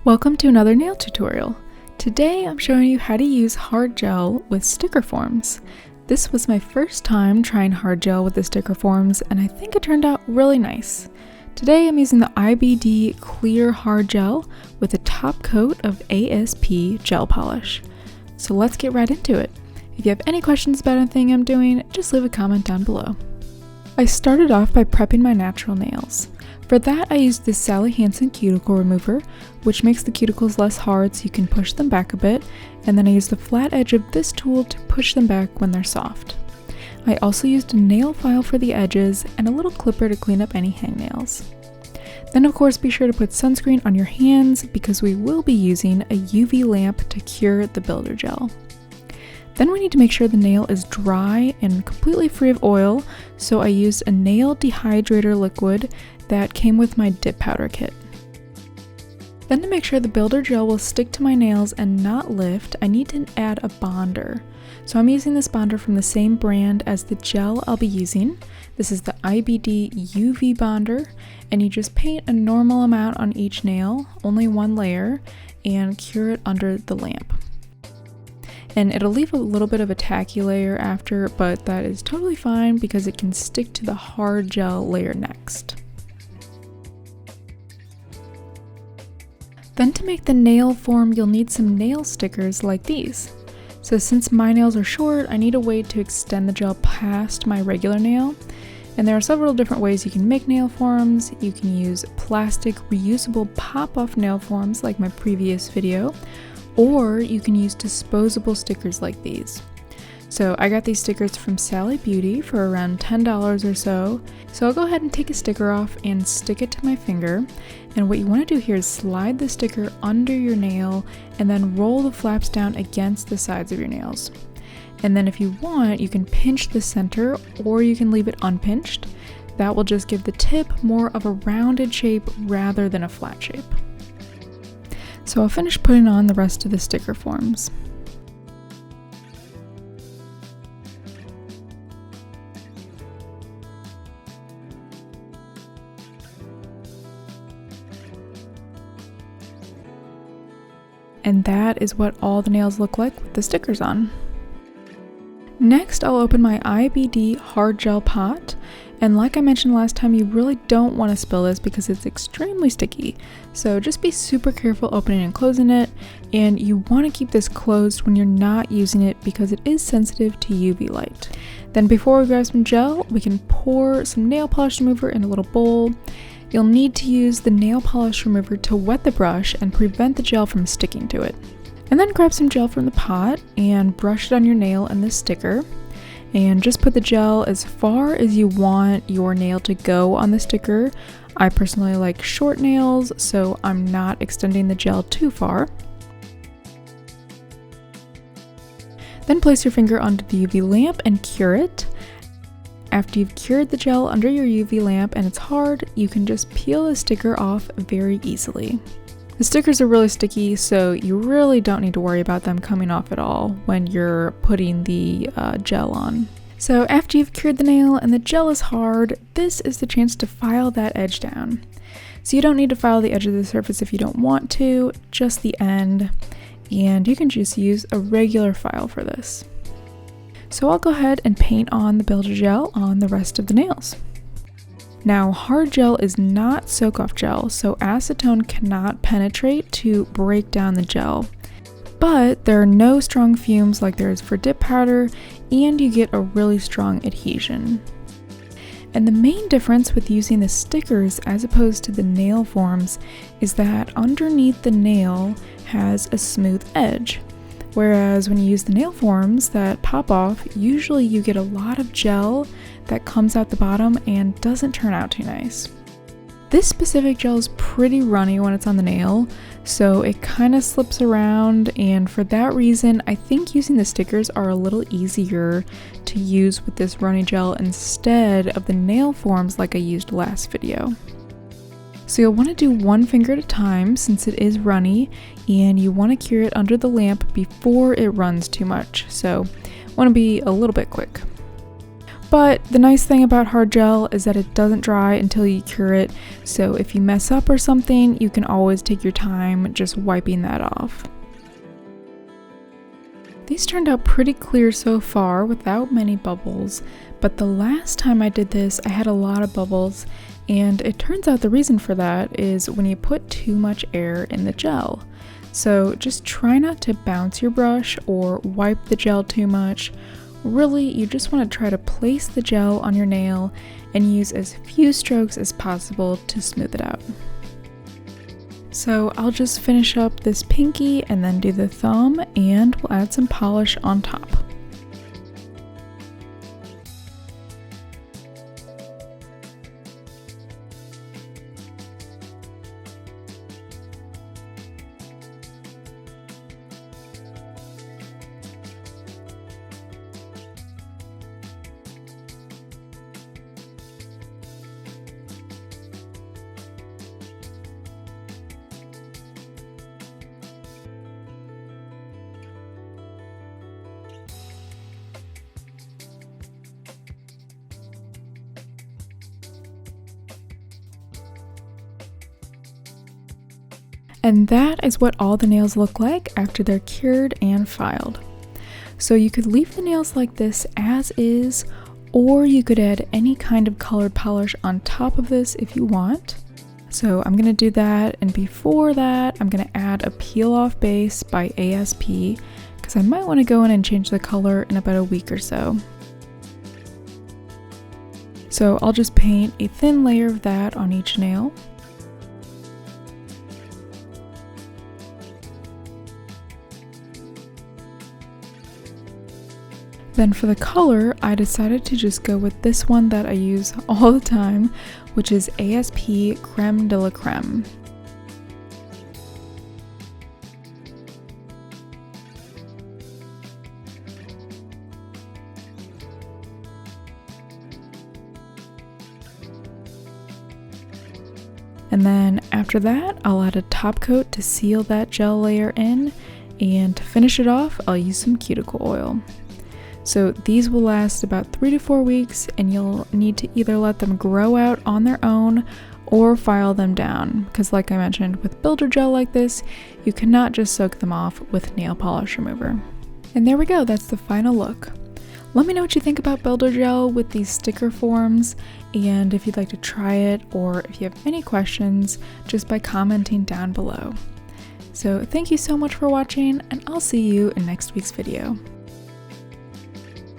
Welcome to another nail tutorial. Today I'm showing you how to use hard gel with sticker forms. This was my first time trying hard gel with the sticker forms and I think it turned out really nice. Today I'm using the IBD Clear Hard Gel with a top coat of ASP gel polish. So let's get right into it. If you have any questions about anything I'm doing, just leave a comment down below. I started off by prepping my natural nails. For that, I used this Sally Hansen cuticle remover, which makes the cuticles less hard so you can push them back a bit, and then I used the flat edge of this tool to push them back when they're soft. I also used a nail file for the edges and a little clipper to clean up any hangnails. Then of course be sure to put sunscreen on your hands because we will be using a UV lamp to cure the builder gel. Then we need to make sure the nail is dry and completely free of oil, so I used a nail dehydrator liquid that came with my dip powder kit. Then to make sure the builder gel will stick to my nails and not lift, I need to add a bonder. So I'm using this bonder from the same brand as the gel I'll be using. This is the IBD UV bonder, and you just paint a normal amount on each nail, only one layer, and cure it under the lamp. And it'll leave a little bit of a tacky layer after, but that is totally fine because it can stick to the hard gel layer next. Then to make the nail form, you'll need some nail stickers like these. So since my nails are short, I need a way to extend the gel past my regular nail. And there are several different ways you can make nail forms. You can use plastic reusable pop-off nail forms like my previous video, or you can use disposable stickers like these. So I got these stickers from Sally Beauty for around $10 or so. So I'll go ahead and take a sticker off and stick it to my finger. And what you want to do here is slide the sticker under your nail and then roll the flaps down against the sides of your nails. And then if you want, you can pinch the center or you can leave it unpinched. That will just give the tip more of a rounded shape rather than a flat shape. So I'll finish putting on the rest of the sticker forms. And that is what all the nails look like with the stickers on. Next, I'll open my IBD hard gel pot. And like I mentioned last time, you really don't want to spill this because it's extremely sticky. So just be super careful opening and closing it. And you want to keep this closed when you're not using it because it is sensitive to UV light. Then before we grab some gel, we can pour some nail polish remover in a little bowl. You'll need to use the nail polish remover to wet the brush and prevent the gel from sticking to it. And then grab some gel from the pot and brush it on your nail and the sticker. And just put the gel as far as you want your nail to go on the sticker. I personally like short nails, so I'm not extending the gel too far. Then place your finger onto the UV lamp and cure it. After you've cured the gel under your UV lamp and it's hard, you can just peel the sticker off very easily. The stickers are really sticky, so you really don't need to worry about them coming off at all when you're putting the gel on. So after you've cured the nail and the gel is hard, this is the chance to file that edge down. So you don't need to file the edge of the surface if you don't want to, just the end, and you can just use a regular file for this. So I'll go ahead and paint on the builder gel on the rest of the nails. Now, hard gel is not soak-off gel, so acetone cannot penetrate to break down the gel. But there are no strong fumes like there is for dip powder, and you get a really strong adhesion. And the main difference with using the stickers as opposed to the nail forms is that underneath the nail has a smooth edge. Whereas when you use the nail forms that pop off, usually you get a lot of gel that comes out the bottom and doesn't turn out too nice. This specific gel is pretty runny when it's on the nail, so it kind of slips around, and for that reason, I think using the stickers are a little easier to use with this runny gel instead of the nail forms like I used last video. So you'll want to do one finger at a time since it is runny, and you want to cure it under the lamp before it runs too much, so want to be a little bit quick. But the nice thing about hard gel is that it doesn't dry until you cure it, so if you mess up or something, you can always take your time just wiping that off. These turned out pretty clear so far without many bubbles, but the last time I did this I had a lot of bubbles, and it turns out the reason for that is when you put too much air in the gel. So just try not to bounce your brush or wipe the gel too much. Really, you just want to try to place the gel on your nail and use as few strokes as possible to smooth it out. So I'll just finish up this pinky and then do the thumb, and we'll add some polish on top. And that is what all the nails look like after they're cured and filed. So you could leave the nails like this as is, or you could add any kind of colored polish on top of this if you want. So I'm gonna do that, and before that, I'm gonna add a peel off base by ASP, because I might wanna go in and change the color in about a week or so. So I'll just paint a thin layer of that on each nail. Then for the color, I decided to just go with this one that I use all the time, which is ASP Creme de la Creme. And then after that, I'll add a top coat to seal that gel layer in, and to finish it off, I'll use some cuticle oil. So these will last about 3 to 4 weeks, and you'll need to either let them grow out on their own or file them down, because like I mentioned, with builder gel like this, you cannot just soak them off with nail polish remover. And there we go, that's the final look. Let me know what you think about builder gel with these sticker forms, and if you'd like to try it, or if you have any questions, just by commenting down below. So thank you so much for watching, and I'll see you in next week's video.